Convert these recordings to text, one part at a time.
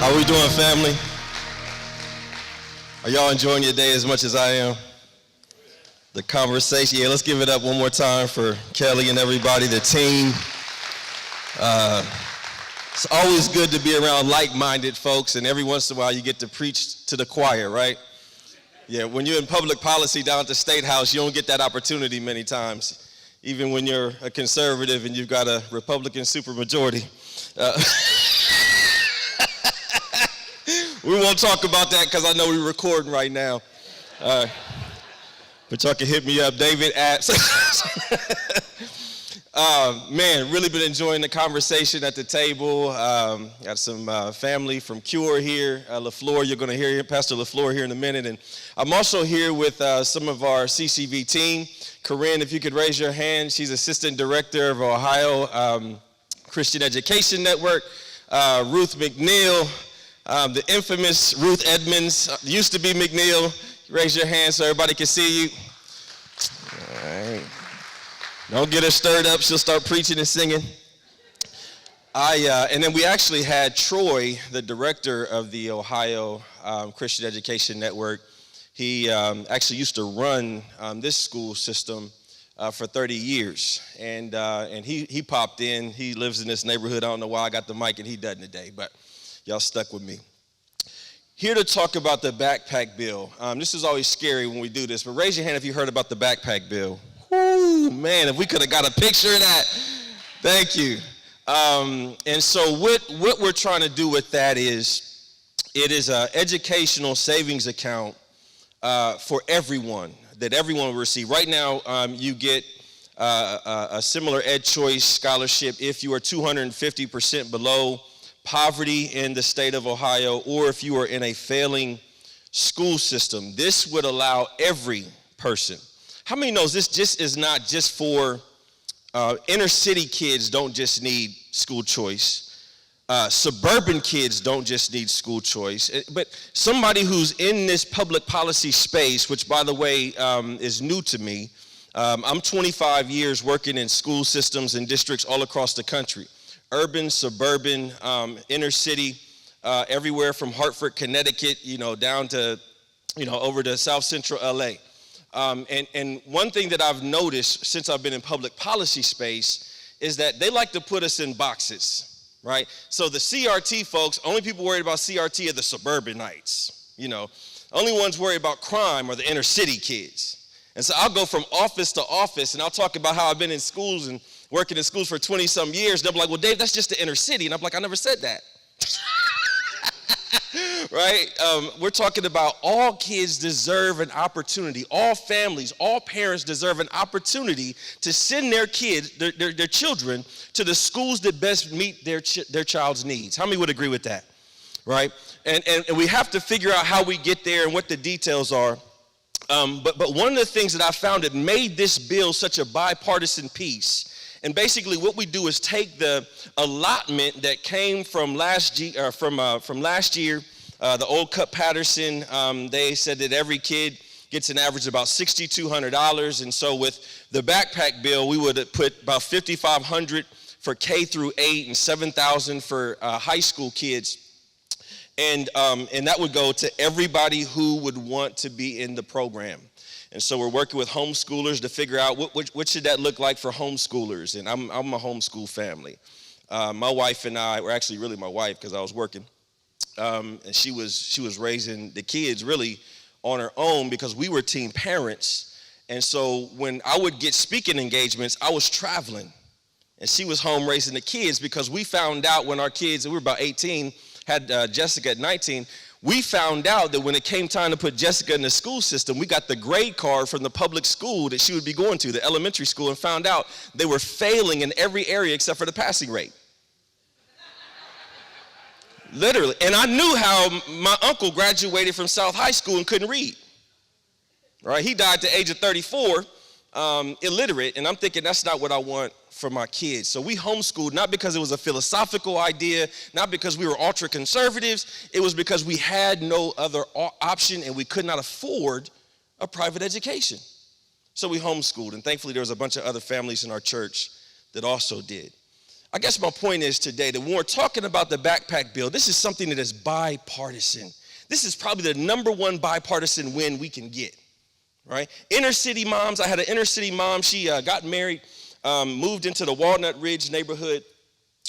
How we doing, family? Are y'all enjoying your day as much as I am? The conversation, yeah, let's give it up one more time for Kelly and everybody, the team. It's always good to be around like-minded folks, and every once in a while you get to preach to the choir, right? Yeah, when you're in public policy down at the State House, you don't get that opportunity many times, even when you're a conservative and you've got a Republican supermajority. We won't talk about that because I know we're recording right now. But y'all can hit me up, David at. Man, really been enjoying the conversation at the table. Got some family from Cure here. LaFleur, you're going to hear Pastor LaFleur here in a minute. And I'm also here with some of our CCV team. Corinne, if you could raise your hand. She's Assistant Director of Ohio Christian Education Network. Ruth McNeil. The infamous Ruth Edmonds, used to be McNeil. Raise your hand so everybody can see you. All right. Don't get her stirred up. She'll start preaching and singing. And then we actually had Troy, the director of the Ohio Christian Education Network. He actually used to run this school system for 30 years. And he popped in. He lives in this neighborhood. I don't know why I got the mic and he doesn't today, but y'all stuck with me. Here to talk about the backpack bill. This is always scary when we do this, but raise your hand if you heard about the backpack bill. Woo, man, if we could have got a picture of that. Thank you. And so what we're trying to do with that is, it is an educational savings account for everyone, that everyone will receive. Right now, you get a similar Ed Choice scholarship if you are 250% below poverty in the state of Ohio, or if you are in a failing school system. This would allow every person. How many knows this just is not just for inner city kids don't just need school choice. Suburban kids don't just need school choice. But somebody who's in this public policy space, which by the way is new to me. I'm 25 years working in school systems and districts all across the country. Urban, suburban, inner city, everywhere from Hartford, Connecticut, down to, over to South Central LA. And one thing that I've noticed since I've been in public policy space is that they like to put us in boxes, right? So the CRT folks, only people worried about CRT are the suburbanites, Only ones worried about crime are the inner city kids. And so I'll go from office to office and I'll talk about how I've been in schools and working in schools for 20-some years. They'll be like, well, Dave, that's just the inner city. And I'm like, I never said that. Right? We're talking about all kids deserve an opportunity. All families, all parents deserve an opportunity to send their kids, their children, to the schools that best meet their child's needs. How many would agree with that? Right? And we have to figure out how we get there and what the details are. But one of the things that I found that made this bill such a bipartisan piece, and basically what we do is take the allotment that came from last year, the old Cut Patterson, they said that every kid gets an average of about $6,200. And so with the backpack bill, we would have put about $5,500 for K through 8 and $7,000 for high school kids. And that would go to everybody who would want to be in the program. And so we're working with homeschoolers to figure out what should that look like for homeschoolers. And I'm a homeschool family. My wife and I, or actually really my wife because I was working, and she was raising the kids really on her own because we were teen parents. And so when I would get speaking engagements, I was traveling. And she was home raising the kids because we found out when our kids, we were about 18, had Jessica at 19, we found out that when it came time to put Jessica in the school system, we got the grade card from the public school that she would be going to, the elementary school, and found out they were failing in every area except for the passing rate. Literally. And I knew how my uncle graduated from South High School and couldn't read. Right? He died at the age of 34, illiterate, and I'm thinking that's not what I want for my kids. So we homeschooled, not because it was a philosophical idea, not because we were ultra conservatives. It was because we had no other option and we could not afford a private education. So we homeschooled, and thankfully there was a bunch of other families in our church that also did. I guess my point is today that when we're talking about the backpack bill, this is something that is bipartisan. This is probably the number one bipartisan win we can get, right? Inner city moms, I had an inner city mom. She got married, moved into the Walnut Ridge neighborhood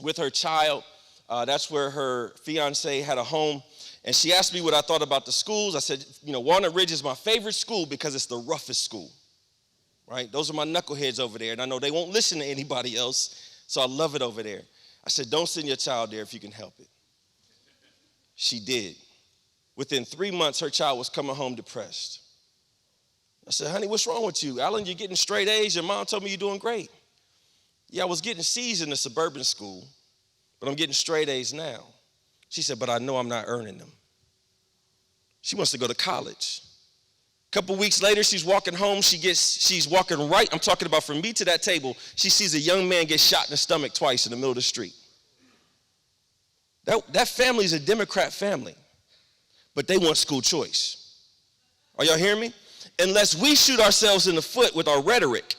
with her child. That's where her fiance had a home. And she asked me what I thought about the schools. I said, Walnut Ridge is my favorite school because it's the roughest school, right? Those are my knuckleheads over there, and I know they won't listen to anybody else, so I love it over there. I said, don't send your child there if you can help it. She did. Within 3 months, her child was coming home depressed. I said, honey, what's wrong with you? Alan, you're getting straight A's. Your mom told me you're doing great. Yeah, I was getting C's in the suburban school, but I'm getting straight A's now. She said, but I know I'm not earning them. She wants to go to college. A couple weeks later, she's walking home. She's walking right. I'm talking about from me to that table. She sees a young man get shot in the stomach twice in the middle of the street. That family is a Democrat family, but they want school choice. Are y'all hearing me? Unless we shoot ourselves in the foot with our rhetoric,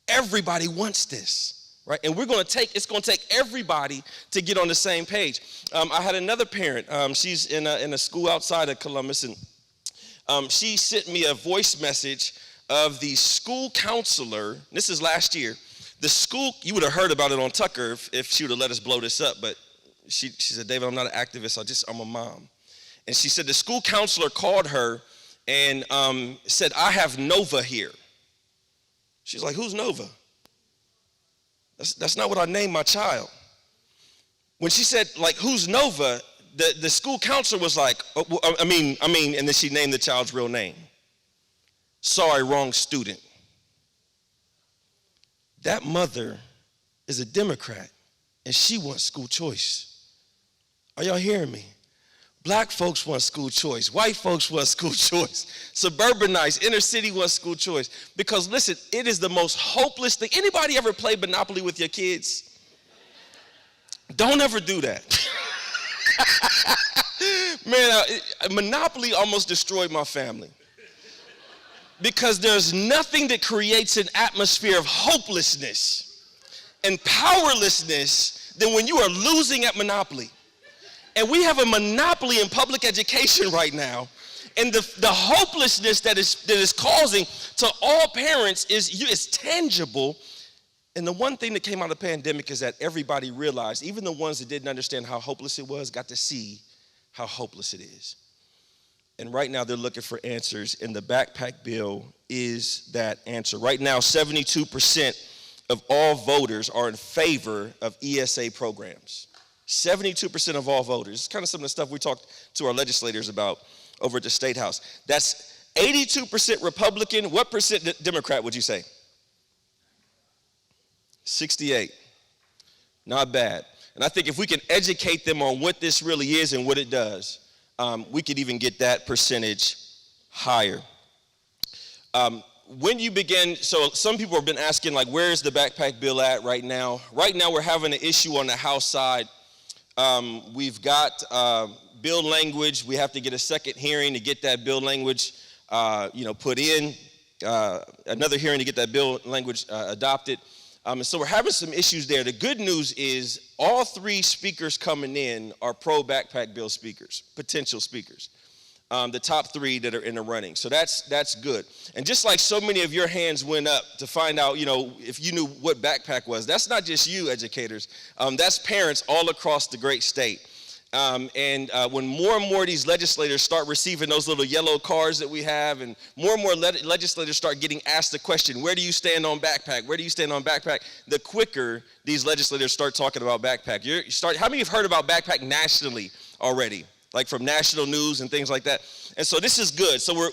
everybody wants this. Right, and it's going to take everybody to get on the same page. I had another parent. She's in a school outside of Columbus, and she sent me a voice message of the school counselor. This is last year. The school, you would have heard about it on Tucker if she would have let us blow this up. But she said, David, I'm not an activist. I'm a mom. And she said the school counselor called her and said, I have Nova here. She's like, who's Nova? That's not what I named my child. When she said, like, who's Nova, the school counselor was like, I mean, and then she named the child's real name. Sorry, wrong student. That mother is a Democrat, and she wants school choice. Are y'all hearing me? Black folks want school choice. White folks want school choice. Suburbanites, inner city want school choice. Because listen, it is the most hopeless thing. Anybody ever play Monopoly with your kids? Don't ever do that. Man, Monopoly almost destroyed my family. Because there's nothing that creates an atmosphere of hopelessness and powerlessness than when you are losing at Monopoly. And we have a monopoly in public education right now. And the hopelessness that is causing to all parents is tangible. And the one thing that came out of the pandemic is that everybody realized, even the ones that didn't understand how hopeless it was, got to see how hopeless it is. And right now they're looking for answers, and the backpack bill is that answer. Right now, 72% of all voters are in favor of ESA programs. 72% of all voters. It's kind of some of the stuff we talked to our legislators about over at the State House. That's 82% Republican. What percent Democrat would you say? 68. Not bad. And I think if we can educate them on what this really is and what it does, we could even get that percentage higher. When you begin, so some people have been asking, like, where's the backpack bill at right now? Right now we're having an issue on the House side. We've got bill language. We have to get a second hearing to get that bill language, put in. Another hearing to get that bill language adopted. And so we're having some issues there. The good news is all three speakers coming in are pro-backpack bill speakers, potential speakers. The top three that are in the running. So that's good. And just like so many of your hands went up to find out, if you knew what backpack was, that's not just you educators. That's parents all across the great state. When more and more of these legislators start receiving those little yellow cards that we have, and more legislators start getting asked the question, where do you stand on backpack? Where do you stand on backpack? The quicker these legislators start talking about backpack. How many have heard about backpack nationally already? Like from national news and things like that. And so this is good. So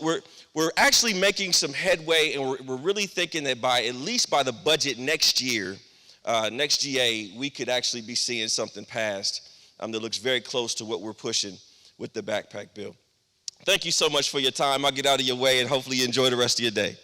we're actually making some headway, and we're really thinking that at least by the budget next year, next GA, we could actually be seeing something passed that looks very close to what we're pushing with the backpack bill. Thank you so much for your time. I'll get out of your way, and hopefully you enjoy the rest of your day.